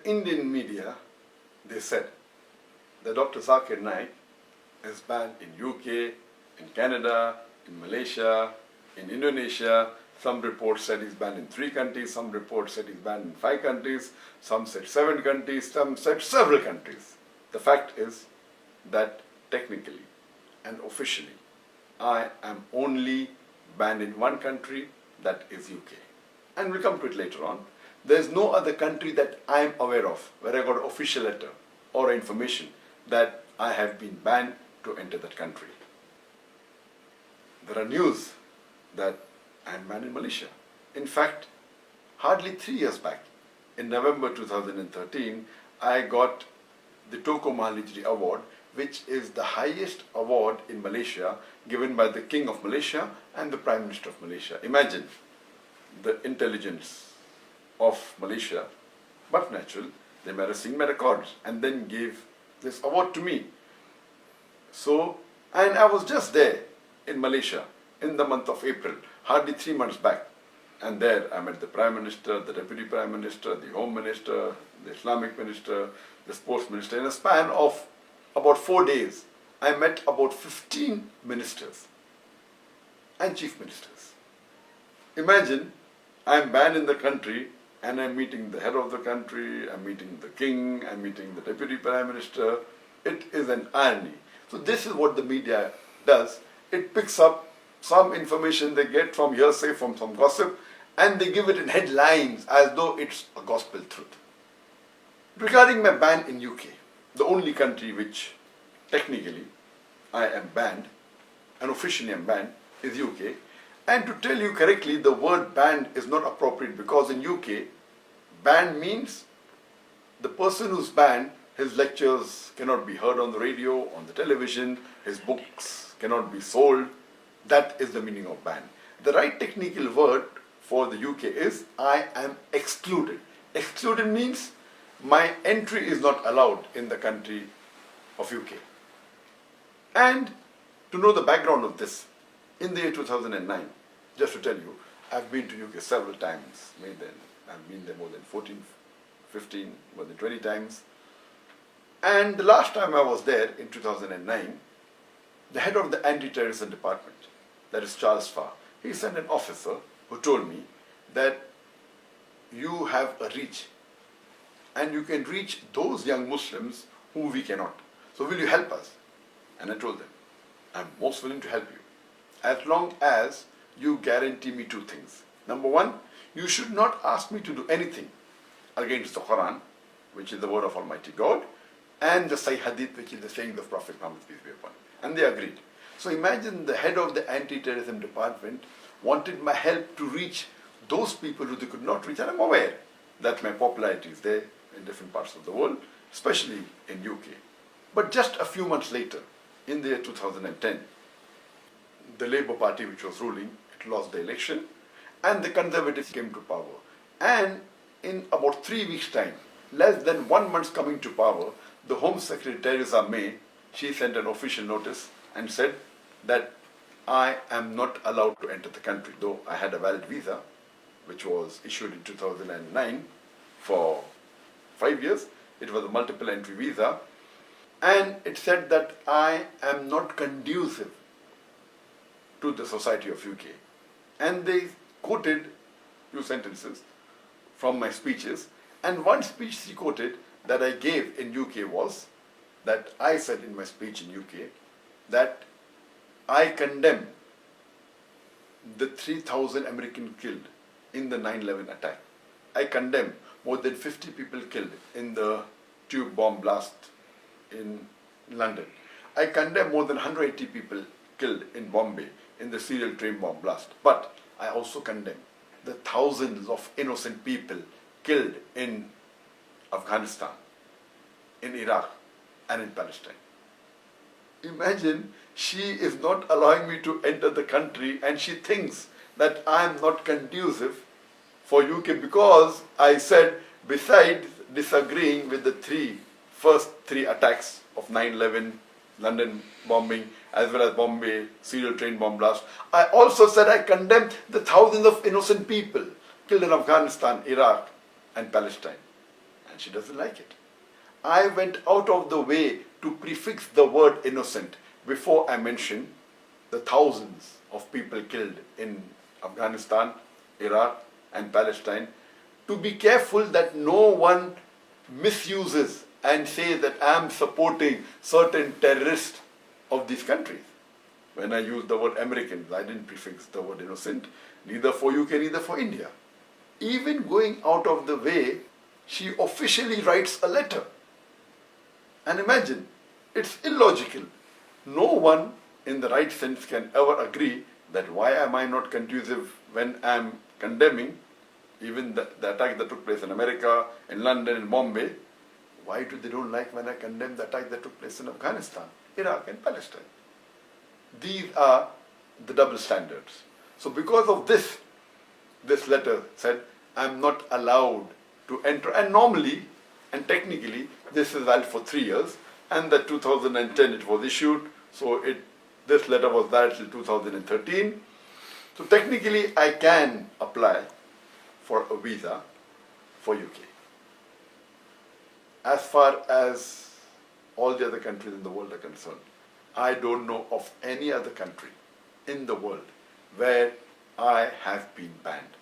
Indian media, they said that Dr. Zakir Naik is banned in UK, in Canada, in Malaysia, in Indonesia. Some reports said he's banned in 3 countries, some reports said he's banned in 5 countries, some said 7 countries, some said several countries. The fact is that technically and officially, I am only banned in 1 country, that is UK. And we'll come to it later on. There's no other country that I am aware of where I got an official letter or information that I have been banned to enter that country. There are news that I am banned in Malaysia. In fact, hardly 3 years back, in November 2013, I got the Toko Mahalijri Award, which is the highest award in Malaysia given by the King of Malaysia and the Prime Minister of Malaysia. Imagine the intelligence of Malaysia, but natural, they made a sing my records and then gave this award to me. So, and I was just there in Malaysia in the month of April, hardly 3 months back. And there I met the Prime Minister, the Deputy Prime Minister, the Home Minister, the Islamic Minister, the Sports Minister. In a span of about 4 days, I met about 15 ministers and chief ministers. Imagine, I'm banned in the country and I'm meeting the head of the country, I'm meeting the king, I'm meeting the Deputy Prime Minister. It is an irony. So this is what the media does. It picks up some information they get from hearsay, from some gossip, and they give it in headlines as though it's a gospel truth. Regarding my ban in UK, the only country which technically I am banned and officially am banned is UK. And to tell you correctly, the word banned is not appropriate because in UK, banned means the person who's banned, his lectures cannot be heard on the radio, on the television, his books cannot be sold. That is the meaning of ban. The right technical word for the UK is I am excluded. Excluded means my entry is not allowed in the country of UK. And to know the background of this, in the year 2009, just to tell you, I've been to UK several times. I've been there more than 14, 15, more than 20 times. And the last time I was there in 2009, the head of the anti-terrorism department, that is Charles Farr, he sent an officer who told me that you have a reach and you can reach those young Muslims whom we cannot. So will you help us? And I told them, I'm most willing to help you as long as you guarantee me 2 things. Number 1, you should not ask me to do anything against the Quran, which is the word of Almighty God, and the Sahih Hadith, which is the saying of Prophet Muhammad, peace be upon him. And they agreed. So imagine the head of the anti-terrorism department wanted my help to reach those people who they could not reach, and I'm aware that my popularity is there in different parts of the world, especially in UK. But just a few months later, in the year 2010, the Labour Party, which was ruling, it lost the election, and the Conservatives came to power. And in about 3 weeks' time, less than 1 month coming to power, the Home Secretary Theresa May, she sent an official notice and said that I am not allowed to enter the country, though I had a valid visa, which was issued in 2009 for 5 years. It was a multiple entry visa. And it said that I am not conducive to the society of UK. And they quoted few sentences from my speeches. And one speech she quoted that I gave in UK was that I said in my speech in UK that I condemn the 3,000 Americans killed in the 9/11 attack. I condemn more than 50 people killed in the tube bomb blast in London. I condemn more than 180 people killed in Bombay in the serial train bomb blast. But I also condemn the thousands of innocent people killed in Afghanistan, in Iraq, and in Palestine. Imagine, she is not allowing me to enter the country and she thinks that I am not conducive for UK because I said, besides disagreeing with the first three attacks of 9/11, London bombing, as well as Bombay serial train bomb blast, I also said I condemned the thousands of innocent people killed in Afghanistan, Iraq, and Palestine. and she doesn't like it. I went out of the way to prefix the word innocent before I mentioned the thousands of people killed in Afghanistan, Iraq and Palestine, to be careful that no one misuses and says that I am supporting certain terrorists of these countries. When I used the word Americans, I didn't prefix the word innocent, neither for UK, neither for India. Even going out of the way, she officially writes a letter. And imagine, it's illogical. No one in the right sense can ever agree that why am I not conducive when I'm condemning even the attack that took place in America, in London, in Bombay. Why do they don't like when I condemn the attack that took place in Afghanistan, Iraq and Palestine? These are the double standards. So because of this, this letter said, I'm not allowed to enter. And normally, and technically, this is valid for 3 years. And that 2010 it was issued. So this letter was valid till 2013. So technically, I can apply for a visa for UK. As far as all the other countries in the world are concerned, I don't know of any other country in the world where I have been banned.